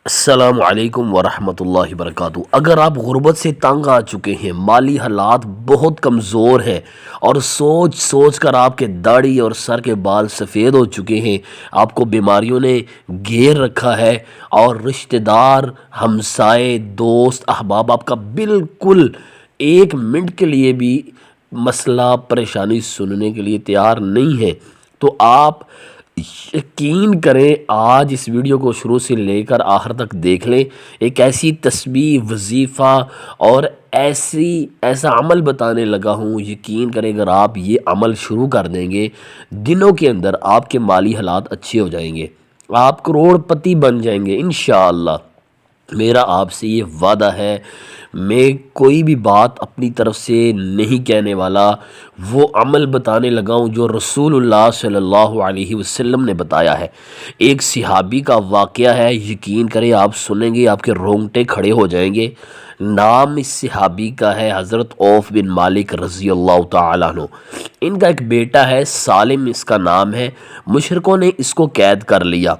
السلام علیکم ورحمۃ اللہ وبرکاتہ۔ اگر آپ غربت سے تنگ آ چکے ہیں، مالی حالات بہت کمزور ہیں اور سوچ سوچ کر آپ کے داڑھی اور سر کے بال سفید ہو چکے ہیں، آپ کو بیماریوں نے گھیر رکھا ہے اور رشتہ دار، ہمسائے، دوست، احباب آپ کا بالکل ایک منٹ کے لیے بھی مسئلہ پریشانی سننے کے لیے تیار نہیں ہے، تو آپ یقین کریں آج اس ویڈیو کو شروع سے لے کر آخر تک دیکھ لیں۔ ایک ایسی تسبیح، وظیفہ اور ایسا عمل بتانے لگا ہوں، یقین کریں اگر آپ یہ عمل شروع کر دیں گے، دنوں کے اندر آپ کے مالی حالات اچھے ہو جائیں گے، آپ کروڑ پتی بن جائیں گے انشاءاللہ۔ میرا آپ سے یہ وعدہ ہے، میں کوئی بھی بات اپنی طرف سے نہیں کہنے والا، وہ عمل بتانے لگا ہوں جو رسول اللہ صلی اللہ علیہ وسلم نے بتایا ہے۔ ایک صحابی کا واقعہ ہے، یقین کریں آپ سنیں گے آپ کے رونگٹے کھڑے ہو جائیں گے۔ نام اس صحابی کا ہے حضرت عوف بن مالک رضی اللہ تعالیٰ عنہ۔ ان کا ایک بیٹا ہے سالم، اس کا نام ہے۔ مشرکوں نے اس کو قید کر لیا۔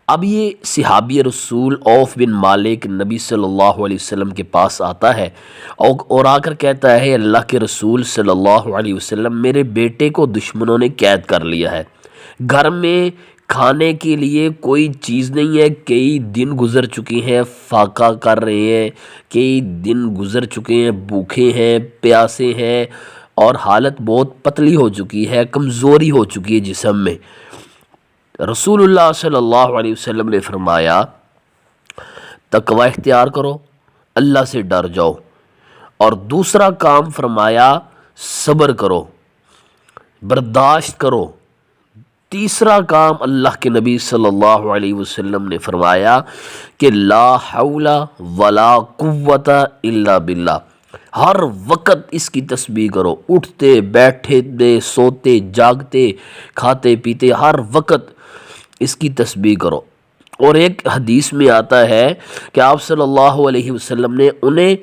اب یہ صحابی رسول عوف بن مالک نبی صلی اللہ علیہ وسلم کے پاس آتا ہے اور آ کر کہتا ہے، اللہ کے رسول صلی اللہ علیہ وسلم، میرے بیٹے کو دشمنوں نے قید کر لیا ہے، گھر میں کھانے کے لیے کوئی چیز نہیں ہے، کئی دن گزر چکے ہیں، فاقہ کر رہے ہیں، کئی دن گزر چکے ہیں، بھوکے ہیں، پیاسے ہیں اور حالت بہت پتلی ہو چکی ہے، کمزوری ہو چکی ہے جسم میں۔ رسول اللہ صلی اللہ علیہ وسلم نے فرمایا، تقوی اختیار کرو، اللہ سے ڈر جاؤ، اور دوسرا کام فرمایا صبر کرو، برداشت کرو۔ تیسرا کام اللہ کے نبی صلی اللہ علیہ وسلم نے فرمایا کہ لا حول ولا قوت الا باللہ، ہر وقت اس کی تسبیح کرو، اٹھتے بیٹھتے سوتے جاگتے کھاتے پیتے ہر وقت اس کی تسبیح کرو۔ اور ایک حدیث میں آتا ہے کہ آپ صلی اللہ علیہ وسلم نے انہیں،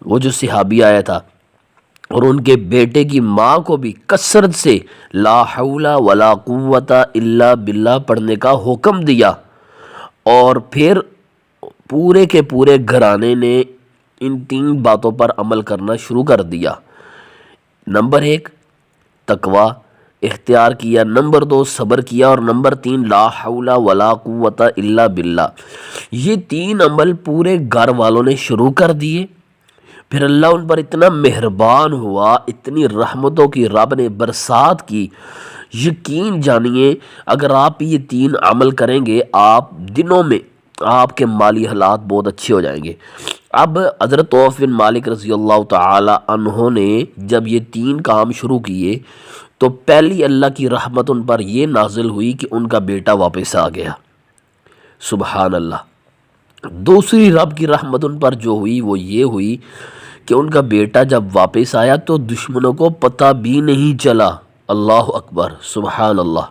وہ جو صحابی آیا تھا اور ان کے بیٹے کی ماں کو بھی کثرت سے لا حول ولا قوت الا باللہ پڑھنے کا حکم دیا، اور پھر پورے کے پورے گھرانے نے ان تین باتوں پر عمل کرنا شروع کر دیا۔ نمبر 1 تقوی اختیار کیا، نمبر 2 صبر کیا، اور نمبر 3 لا حول ولا قوت الا باللہ۔ یہ تین عمل پورے گھر والوں نے شروع کر دیے۔ پھر اللہ ان پر اتنا مہربان ہوا، اتنی رحمتوں کی رب نے برسات کی۔ یقین جانیے اگر آپ یہ تین عمل کریں گے، آپ دنوں میں آپ کے مالی حالات بہت اچھے ہو جائیں گے۔ اب حضرت عوف بن مالک رضی اللہ تعالی عنہ نے جب یہ تین کام شروع کیے تو پہلی اللہ کی رحمت ان پر یہ نازل ہوئی کہ ان کا بیٹا واپس آ گیا، سبحان اللہ۔ دوسری رب کی رحمت ان پر جو ہوئی وہ یہ ہوئی کہ ان کا بیٹا جب واپس آیا تو دشمنوں کو پتہ بھی نہیں چلا، اللہ اکبر، سبحان اللہ۔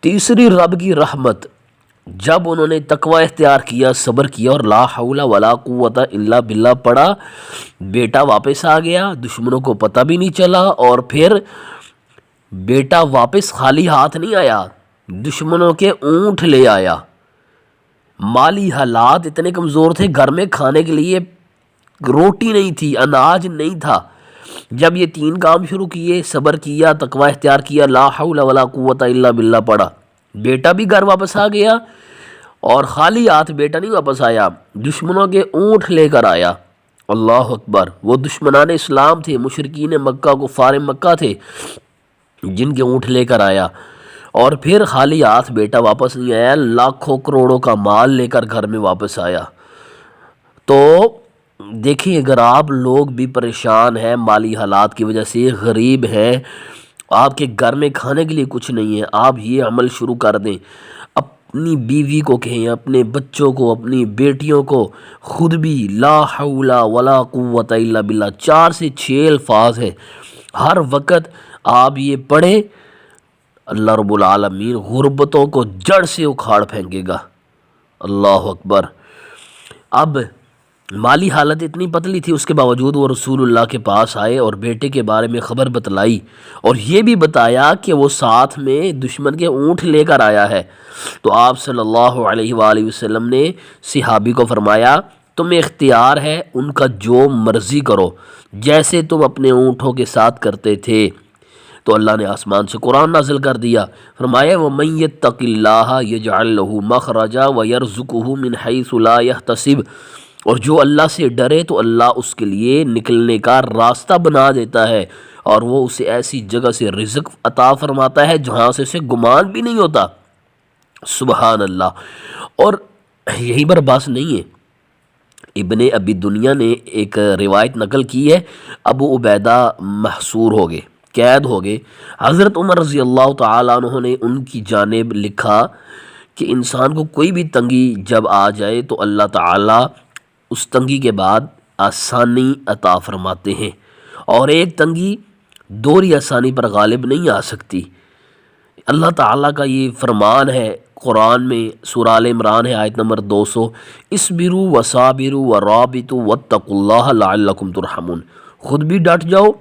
تیسری رب کی رحمت، جب انہوں نے تقوی اختیار کیا، صبر کیا اور لا حول ولا قوت الا باللہ پڑھا، بیٹا واپس آ گیا، دشمنوں کو پتہ بھی نہیں چلا، اور پھر بیٹا واپس خالی ہاتھ نہیں آیا، دشمنوں کے اونٹ لے آیا۔ مالی حالات اتنے کمزور تھے، گھر میں کھانے کے لیے روٹی نہیں تھی، اناج نہیں تھا۔ جب یہ تین کام شروع کیے، صبر کیا، تقوی اختیار کیا، لا حول ولا قوت الا باللہ پڑھا، بیٹا بھی گھر واپس آ گیا، اور خالی ہاتھ بیٹا نہیں واپس آیا، دشمنوں کے اونٹ لے کر آیا، اللہ اکبر۔ وہ دشمنان اسلام تھے، مشرکین مکہ، کفار مکہ تھے، جن کے اونٹ لے کر آیا، اور پھر خالی ہاتھ بیٹا واپس نہیں آیا، لاکھوں کروڑوں کا مال لے کر گھر میں واپس آیا۔ تو دیکھیں اگر آپ لوگ بھی پریشان ہیں مالی حالات کی وجہ سے، غریب ہیں، آپ کے گھر میں کھانے کے لیے کچھ نہیں ہے، آپ یہ عمل شروع کر دیں۔ اپنی بیوی کو کہیں، اپنے بچوں کو، اپنی بیٹیوں کو، خود بھی لا حول ولا قوت الا باللہ 4 سے 6 الفاظ ہیں، ہر وقت آپ یہ پڑھیں، اللہ رب العالمین غربتوں کو جڑ سے اکھاڑ پھینکے گا، اللہ اکبر۔ اب مالی حالت اتنی پتلی تھی، اس کے باوجود وہ رسول اللہ کے پاس آئے اور بیٹے کے بارے میں خبر بتلائی، اور یہ بھی بتایا کہ وہ ساتھ میں دشمن کے اونٹ لے کر آیا ہے۔ تو آپ صلی اللہ علیہ وآلہ وسلم نے صحابی کو فرمایا تمہیں اختیار ہے ان کا جو مرضی کرو، جیسے تم اپنے اونٹوں کے ساتھ کرتے تھے۔ تو اللہ نے آسمان سے قرآن نازل کر دیا، فرمایا وَمَن يَتَّقِ اللَّهَ يَجْعَل لَّهُ مَخْرَجًا وَيَرْزُقْهُ مِنْ حَيْثُ لَا يَحْتَسِبُ، اور جو اللہ سے ڈرے تو اللہ اس کے لیے نکلنے کا راستہ بنا دیتا ہے، اور وہ اسے ایسی جگہ سے رزق عطا فرماتا ہے جہاں سے اسے گمان بھی نہیں ہوتا۔ سبحان اللہ۔ اور یہیں پر بس نہیں ہے، ابن ابی دنیا نے ایک روایت نقل کی ہے، ابو عبیدہ محصور ہو گئے، قید ہو گئے، حضرت عمر رضی اللہ تعالیٰ عنہ نے ان کی جانب لکھا کہ انسان کو کوئی بھی تنگی جب آ جائے تو اللہ تعالیٰ اس تنگی کے بعد آسانی عطا فرماتے ہیں، اور ایک تنگی دوہری آسانی پر غالب نہیں آ سکتی۔ اللہ تعالیٰ کا یہ فرمان ہے قرآن میں، سورہ آل عمران ہے آیت نمبر 200، اصبروا وصابروا ورابطوا واتقوا اللہ لعلکم ترحمون، خود بھی ڈٹ جاؤ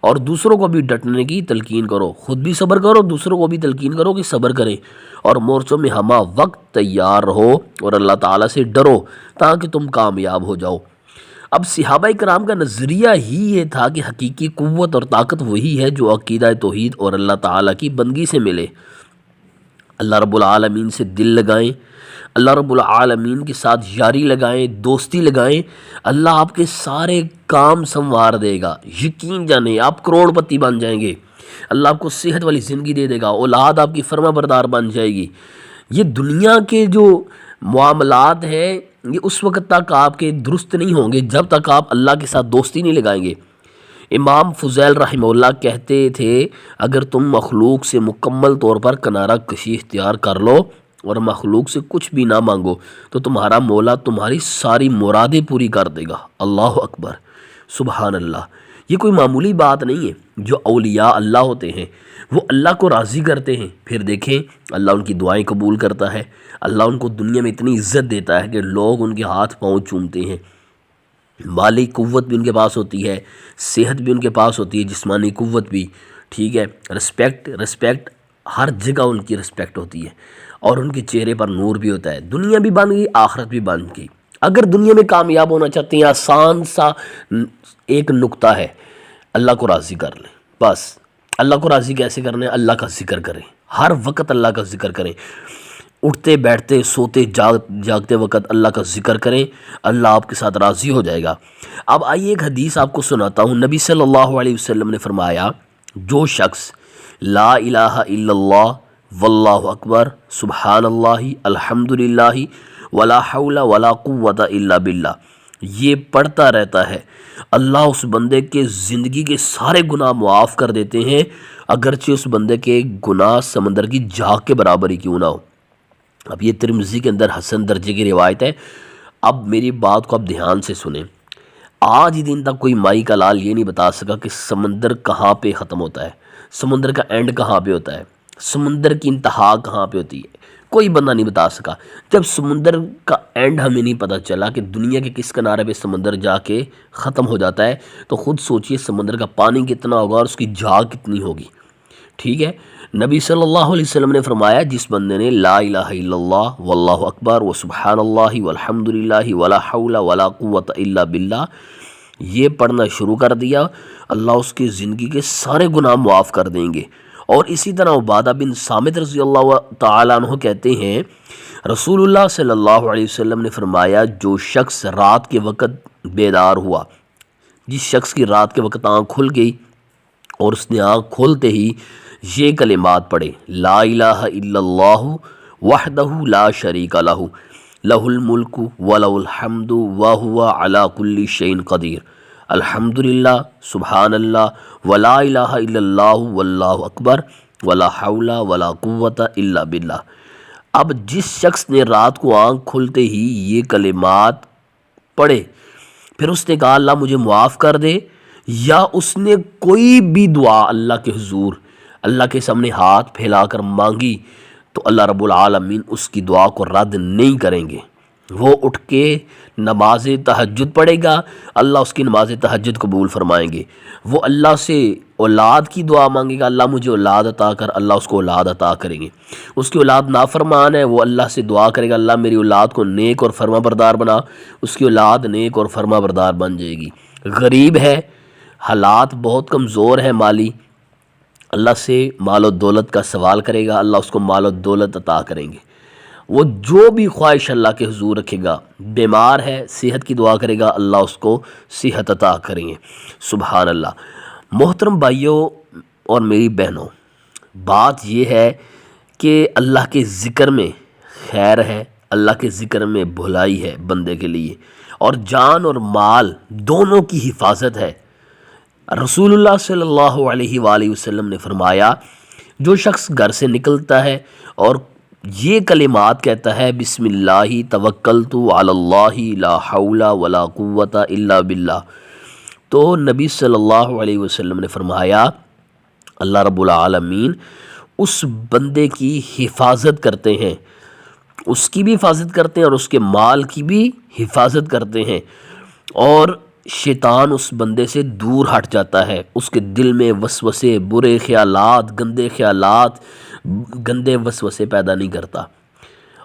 اور دوسروں کو بھی ڈٹنے کی تلقین کرو، خود بھی صبر کرو، دوسروں کو بھی تلقین کرو کہ صبر کریں، اور مورچوں میں ہمہ وقت تیار رہو اور اللہ تعالیٰ سے ڈرو تاکہ تم کامیاب ہو جاؤ۔ اب صحابہ کرام کا نظریہ ہی یہ تھا کہ حقیقی قوت اور طاقت وہی ہے جو عقیدہ توحید اور اللہ تعالیٰ کی بندگی سے ملے۔ اللہ رب العالمین سے دل لگائیں، اللہ رب العالمین کے ساتھ یاری لگائیں، دوستی لگائیں، اللہ آپ کے سارے کام سنوار دے گا، یقین جانیں آپ کروڑ پتی بن جائیں گے، اللہ آپ کو صحت والی زندگی دے دے گا، اولاد آپ کی فرما بردار بن جائے گی۔ یہ دنیا کے جو معاملات ہیں یہ اس وقت تک آپ کے درست نہیں ہوں گے جب تک آپ اللہ کے ساتھ دوستی نہیں لگائیں گے۔ امام فضیل رحمہ اللہ کہتے تھے اگر تم مخلوق سے مکمل طور پر کنارہ کشی اختیار کر لو اور مخلوق سے کچھ بھی نہ مانگو تو تمہارا مولا تمہاری ساری مرادیں پوری کر دے گا۔ اللہ اکبر، سبحان اللہ۔ یہ کوئی معمولی بات نہیں ہے۔ جو اولیاء اللہ ہوتے ہیں وہ اللہ کو راضی کرتے ہیں، پھر دیکھیں اللہ ان کی دعائیں قبول کرتا ہے، اللہ ان کو دنیا میں اتنی عزت دیتا ہے کہ لوگ ان کے ہاتھ پاؤں چومتے ہیں، مالی قوت بھی ان کے پاس ہوتی ہے، صحت بھی ان کے پاس ہوتی ہے، جسمانی قوت بھی، ٹھیک ہے، رسپیکٹ ہر جگہ ان کی رسپیکٹ ہوتی ہے، اور ان کے چہرے پر نور بھی ہوتا ہے۔ دنیا بھی بن گئی، آخرت بھی بن گئی۔ اگر دنیا میں کامیاب ہونا چاہتے ہیں آسان سا ایک نقطہ ہے، اللہ کو راضی کر لیں بس۔ اللہ کو راضی کیسے کرنا ہے؟ اللہ کا ذکر کریں، ہر وقت اللہ کا ذکر کریں، اٹھتے بیٹھتے سوتے جاگتے وقت اللہ کا ذکر کریں، اللہ آپ کے ساتھ راضی ہو جائے گا۔ اب آئیے ایک حدیث آپ کو سناتا ہوں۔ نبی صلی اللہ علیہ وسلم نے فرمایا جو شخص لا الہ الا اللہ واللہ اکبر سبحان اللہ الحمدللہ ولا حول ولا قوت الا باللہ یہ پڑھتا رہتا ہے، اللہ اس بندے کے زندگی کے سارے گناہ معاف کر دیتے ہیں، اگرچہ اس بندے کے گناہ سمندر کی جھاگ کے برابر ہی کیوں نہ ہو۔ اب یہ ترمذی کے اندر حسن درجے کی روایت ہے۔ اب میری بات کو اب دھیان سے سنیں۔ آج دن تک کوئی مائی کا لال یہ نہیں بتا سکا کہ سمندر کہاں پہ ختم ہوتا ہے، سمندر کا اینڈ کہاں پہ ہوتا ہے، سمندر کی انتہا کہاں پہ ہوتی ہے، کوئی بندہ نہیں بتا سکا۔ جب سمندر کا اینڈ ہمیں نہیں پتہ چلا کہ دنیا کے کس کنارے پہ سمندر جا کے ختم ہو جاتا ہے، تو خود سوچئے سمندر کا پانی کتنا ہوگا اور اس کی جھاگ کتنی ہوگی، ٹھیک ہے۔ نبی صلی اللہ علیہ وسلم نے فرمایا جس بندے نے لا الہ الا اللہ واللہ اکبر و سبحان اللہ والحمدللہ ولا حول ولا قوت الا باللہ یہ پڑھنا شروع کر دیا، اللہ اس کی زندگی کے سارے گناہ معاف کر دیں گے۔ اور اسی طرح عبادہ بن صامت رضی اللہ تعالیٰ عنہ کہتے ہیں رسول اللہ صلی اللہ علیہ وسلم نے فرمایا جو شخص رات کے وقت بیدار ہوا، جس شخص کی رات کے وقت آنکھ کھل گئی اور اس نے آنکھ کھولتے ہی یہ کلمات پڑھے لا الہ الا اللہ وحدہ لا شریک لہ لہ الملک ولہ الحمد وہو علی کل شیء قدیر الحمدللہ سبحان اللہ ولا الہ الا اللہ واللہ اکبر ولا حول ولا قوت الا باللہ۔ اب جس شخص نے رات کو آنکھ کھلتے ہی یہ کلمات پڑھے پھر اس نے کہا اللہ مجھے معاف کر دے، یا اس نے کوئی بھی دعا اللہ کے حضور اللہ کے سامنے ہاتھ پھیلا کر مانگی تو اللہ رب العالمین اس کی دعا کو رد نہیں کریں گے۔ وہ اٹھ کے نماز تہجد پڑھے گا، اللہ اس کی نماز تہجد قبول فرمائیں گے۔ وہ اللہ سے اولاد کی دعا مانگے گا، اللہ مجھے اولاد عطا کر، اللہ اس کو اولاد عطا کریں گے۔ اس کی اولاد نافرمان ہے، وہ اللہ سے دعا کرے گا، اللہ میری اولاد کو نیک اور فرما بردار بنا، اس کی اولاد نیک اور فرما بردار بن جائے گی۔ غریب ہے، حالات بہت کمزور ہیں مالی، اللہ سے مال و دولت کا سوال کرے گا، اللہ اس کو مال و دولت عطا کریں گے۔ وہ جو بھی خواہش اللہ کے حضور رکھے گا، بیمار ہے صحت کی دعا کرے گا، اللہ اس کو صحت عطا کریں گے۔ سبحان اللہ۔ محترم بھائیوں اور میری بہنوں، بات یہ ہے کہ اللہ کے ذکر میں خیر ہے، اللہ کے ذکر میں بھلائی ہے بندے کے لیے، اور جان اور مال دونوں کی حفاظت ہے۔ رسول اللہ صلی اللہ علیہ وآلہ وسلم نے فرمایا، جو شخص گھر سے نکلتا ہے اور یہ کلمات کہتا ہے، بسم اللہ توکلت علی اللہ لا حول ولا قوت الا باللہ، تو نبی صلی اللہ علیہ وسلم نے فرمایا اللہ رب العالمین اس بندے کی حفاظت کرتے ہیں، اس کی بھی حفاظت کرتے ہیں اور اس کے مال کی بھی حفاظت کرتے ہیں، اور شیطان اس بندے سے دور ہٹ جاتا ہے، اس کے دل میں وسوسے، برے خیالات، گندے وسوسے پیدا نہیں کرتا،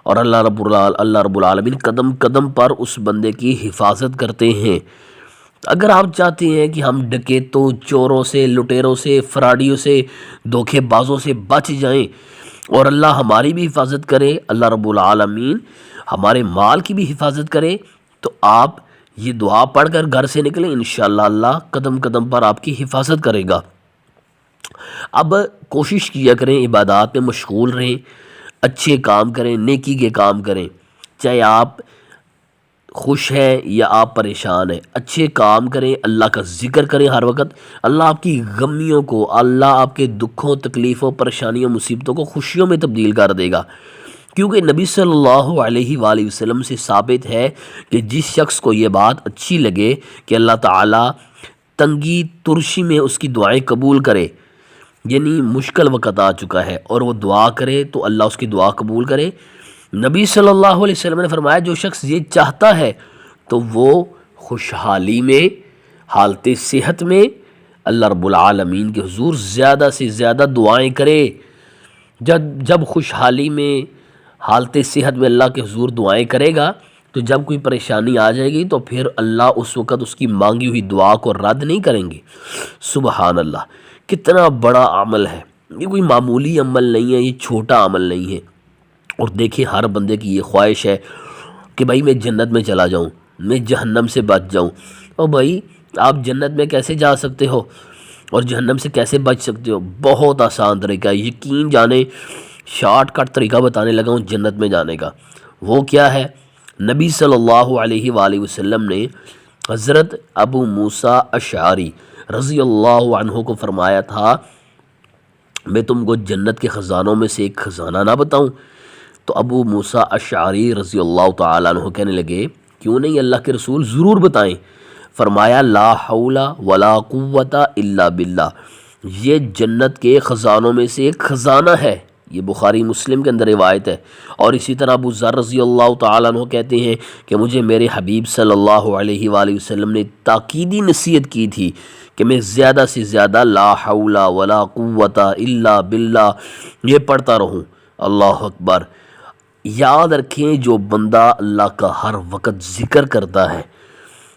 اور اللہ رب العالمین قدم قدم پر اس بندے کی حفاظت کرتے ہیں۔ اگر آپ چاہتے ہیں کہ ہم ڈکیتوں، چوروں سے، لٹیروں سے، فراڈیوں سے، دھوکے بازوں سے بچ جائیں اور اللہ ہماری بھی حفاظت کرے، اللہ رب العالمین ہمارے مال کی بھی حفاظت کرے، تو آپ یہ دعا پڑھ کر گھر سے نکلیں، انشاءاللہ اللہ قدم قدم پر آپ کی حفاظت کرے گا۔ اب کوشش کیا کریں عبادات میں مشغول رہیں، اچھے کام کریں، نیکی کے کام کریں، چاہے آپ خوش ہیں یا آپ پریشان ہیں، اچھے کام کریں، اللہ کا ذکر کریں ہر وقت، اللہ آپ کی غمیوں کو، اللہ آپ کے دکھوں، تکلیفوں، پریشانیوں، مصیبتوں کو خوشیوں میں تبدیل کر دے گا، کیونکہ نبی صلی اللہ علیہ وآلہ وسلم سے ثابت ہے کہ جس شخص کو یہ بات اچھی لگے کہ اللہ تعالیٰ تنگی ترشی میں اس کی دعائیں قبول کرے، یعنی مشکل وقت آ چکا ہے اور وہ دعا کرے تو اللہ اس کی دعا قبول کرے، نبی صلی اللہ علیہ وسلم نے فرمایا جو شخص یہ چاہتا ہے تو وہ خوشحالی میں، حالت صحت میں اللہ رب العالمین کے حضور زیادہ سے زیادہ دعائیں کرے۔ جب خوشحالی میں، حالت صحت میں اللہ کے حضور دعائیں کرے گا تو جب کوئی پریشانی آ جائے گی تو پھر اللہ اس وقت اس کی مانگی ہوئی دعا کو رد نہیں کریں گے۔ سبحان اللہ، کتنا بڑا عمل ہے یہ، کوئی معمولی عمل نہیں ہے، یہ چھوٹا عمل نہیں ہے۔ اور دیکھیں ہر بندے کی یہ خواہش ہے کہ بھائی میں جنت میں چلا جاؤں، میں جہنم سے بچ جاؤں۔ اور بھائی آپ جنت میں کیسے جا سکتے ہو اور جہنم سے کیسے بچ سکتے ہو؟ بہت آسان طریقہ ہے، یقین جانے، شارٹ کٹ طریقہ بتانے لگا ہوں جنت میں جانے کا۔ وہ کیا ہے؟ نبی صلی اللہ علیہ وآلہ وسلم نے حضرت ابو موسیٰ اشعری رضی اللہ عنہ کو فرمایا تھا، میں تم کو جنت کے خزانوں میں سے ایک خزانہ نہ بتاؤں؟ تو ابو موسیٰ اشعری رضی اللہ تعالیٰ عنہ کہنے لگے کیوں نہیں اللہ کے رسول، ضرور بتائیں۔ فرمایا لا حول ولا قوت الا باللہ، یہ جنت کے خزانوں میں سے ایک خزانہ ہے، یہ بخاری مسلم کے اندر روایت ہے۔ اور اسی طرح ابو ذر رضی اللہ تعالیٰ عنہ کہتے ہیں کہ مجھے میرے حبیب صلی اللہ علیہ وآلہ وسلم نے تاکیدی نصیحت کی تھی کہ میں زیادہ سے زیادہ لا حول ولا قوت الا باللہ یہ پڑھتا رہوں۔ اللہ اکبر۔ یاد رکھیں جو بندہ اللہ کا ہر وقت ذکر کرتا ہے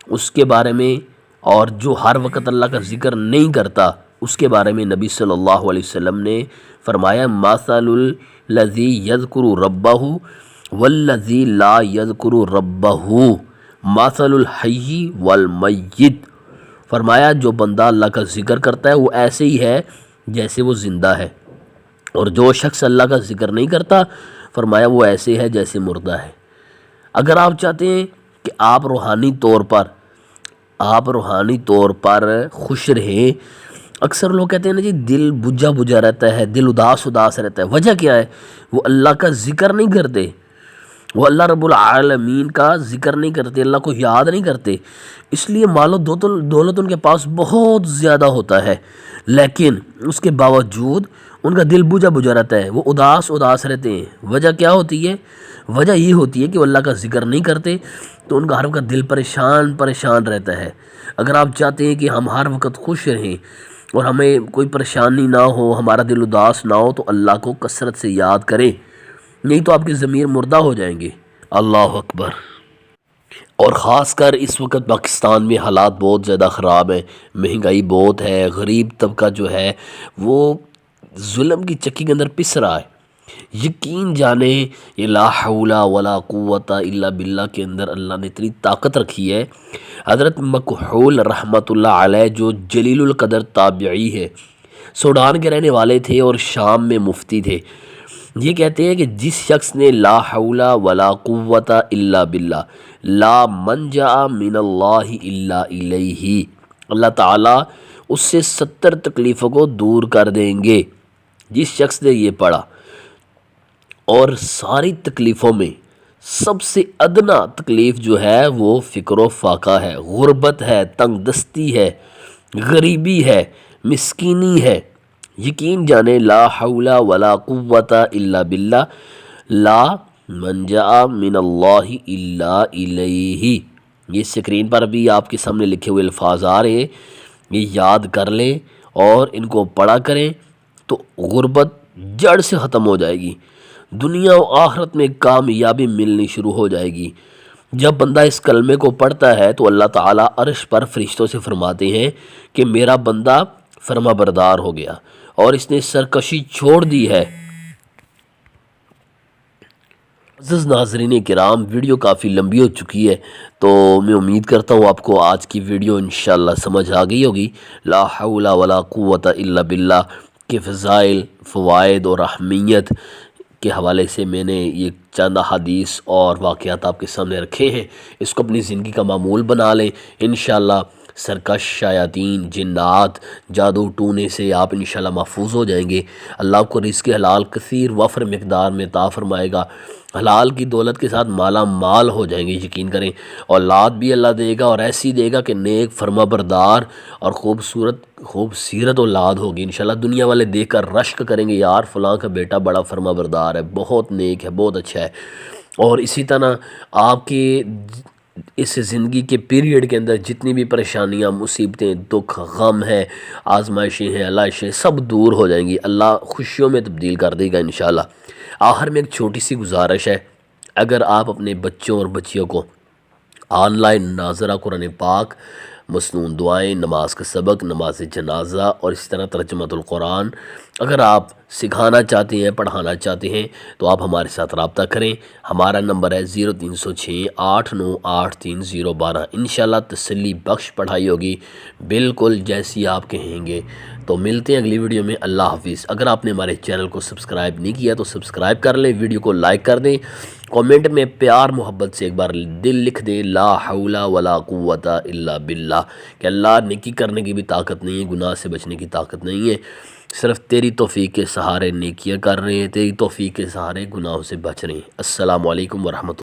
اس کے بارے میں، اور جو ہر وقت اللہ کا ذکر نہیں کرتا اس کے بارے میں نبی صلی اللہ علیہ وسلم نے فرمایا مثل الذی یذکر ربہ والذی لا یذکر ربہ مثل الحی والمیت۔ فرمایا جو بندہ اللہ کا ذکر کرتا ہے وہ ایسے ہی ہے جیسے وہ زندہ ہے، اور جو شخص اللہ کا ذکر نہیں کرتا فرمایا وہ ایسے ہے جیسے مردہ ہے۔ اگر آپ چاہتے ہیں کہ آپ روحانی طور پر خوش رہیں، اکثر لوگ کہتے ہیں نا جی دل بجھا بجھا رہتا ہے، دل اداس رہتا ہے، وجہ کیا ہے؟ وہ اللہ کا ذکر نہیں کرتے، وہ اللہ رب العالمین کا ذکر نہیں کرتے، اللہ کو یاد نہیں کرتے، اس لیے مال و دولت ان کے پاس بہت زیادہ ہوتا ہے، لیکن اس کے باوجود ان کا دل بجھا بجھا رہتا ہے، وہ اداس اداس رہتے ہیں۔ وجہ کیا ہوتی ہے؟ وجہ یہ ہوتی ہے کہ وہ اللہ کا ذکر نہیں کرتے، تو ان کا ہر وقت دل پریشان پریشان رہتا ہے۔ اگر آپ چاہتے ہیں کہ ہم ہر وقت خوش رہیں اور ہمیں کوئی پریشانی نہ ہو، ہمارا دل اداس نہ ہو، تو اللہ کو کثرت سے یاد کریں، نہیں تو آپ کے ضمیر مردہ ہو جائیں گے۔ اللہ اکبر۔ اور خاص کر اس وقت پاکستان میں حالات بہت زیادہ خراب ہیں، مہنگائی بہت ہے، غریب طبقہ جو ہے وہ ظلم کی چکی کے اندر پس رہا ہے۔ یقین جانیں یہ لا حول ولا قوت الا باللہ کے اندر اللہ نے اتنی طاقت رکھی ہے۔ حضرت مکحول رحمۃ اللہ علیہ جو جلیل القدر تابعی ہے، سوڈان کے رہنے والے تھے اور شام میں مفتی تھے، یہ کہتے ہیں کہ جس شخص نے لا حول ولا قوت الا باللہ، لا منجا من اللہ الا الیہ، اللہ تعالیٰ اس سے 70 تکلیفوں کو دور کر دیں گے۔ جس شخص نے یہ پڑھا، اور ساری تکلیفوں میں سب سے ادنا تکلیف جو ہے وہ فقر و فاقہ ہے، غربت ہے، تنگ دستی ہے، غریبی ہے، مسکینی ہے، یقین جانے لا حول ولا قوت الا باللہ، لا منجا من اللہ الا الیہ۔ یہ سکرین پر بھی آپ کے سامنے لکھے ہوئے الفاظ آ رہے ہیں، یہ یاد کر لیں اور ان کو پڑھا کریں تو غربت جڑ سے ختم ہو جائے گی، دنیا و آخرت میں کامیابی ملنی شروع ہو جائے گی۔ جب بندہ اس کلمے کو پڑھتا ہے تو اللہ تعالیٰ عرش پر فرشتوں سے فرماتے ہیں کہ میرا بندہ فرما بردار ہو گیا اور اس نے سرکشی چھوڑ دی ہے۔ عزیز ناظرین کرام، ویڈیو کافی لمبی ہو چکی ہے، تو میں امید کرتا ہوں آپ کو آج کی ویڈیو انشاءاللہ سمجھ آ گئی ہوگی۔ لا حول ولا قوت الا باللہ کے فضائل، فوائد اور اہمیت کے حوالے سے میں نے یہ چند احادیث اور واقعات آپ کے سامنے رکھے ہیں۔ اس کو اپنی زندگی کا معمول بنا لیں، انشاءاللہ سرکش، شیاطین، جنات، جادو ٹونے سے آپ انشاءاللہ محفوظ ہو جائیں گے۔ اللہ آپ کو رزق حلال کثیر وافر مقدار میں عطا فرمائے گا، حلال کی دولت کے ساتھ مالا مال ہو جائیں گے، یقین کریں۔ اولاد بھی اللہ دے گا اور ایسی دے گا کہ نیک، فرما بردار اور خوبصورت اولاد ہوگی انشاءاللہ۔ دنیا والے دیکھ کر رشک کریں گے، یار فلاں کا بیٹا بڑا فرما بردار ہے، بہت نیک ہے، بہت اچھا ہے۔ اور اسی طرح آپ کے اس زندگی کے پیریڈ کے اندر جتنی بھی پریشانیاں، مصیبتیں، دکھ، غم ہیں، آزمائشیں ہیں، علائشیں، سب دور ہو جائیں گی، اللہ خوشیوں میں تبدیل کر دے گا انشاءاللہ۔ آخر میں ایک چھوٹی سی گزارش ہے، اگر آپ اپنے بچوں اور بچیوں کو آن لائن ناظرہ قرآن پاک، مسنون دعائیں، نماز کا سبق، نماز جنازہ اور اسی طرح ترجمۃ القرآن اگر آپ سکھانا چاہتے ہیں، پڑھانا چاہتے ہیں تو آپ ہمارے ساتھ رابطہ کریں۔ ہمارا نمبر ہے 0306 8983 012۔ انشاءاللہ تسلی بخش پڑھائی ہوگی، بالکل جیسی آپ کہیں گے۔ تو ملتے ہیں اگلی ویڈیو میں، اللہ حافظ۔ اگر آپ نے ہمارے چینل کو سبسکرائب نہیں کیا تو سبسکرائب کر لیں، ویڈیو کو لائک کر دیں، کومنٹ میں پیار محبت سے ایک بار دل لکھ دیں، لا حول ولا قوت الا باللہ، کہ اللہ نیکی کرنے کی بھی طاقت نہیں ہے، گناہ سے بچنے کی طاقت نہیں ہے، صرف تیری توفیق کے سہارے نیکیاں کر رہے ہیں، تیری توفیق کے سہارے گناہوں سے بچ رہے ہیں۔ السلام علیکم ورحمۃ اللہ۔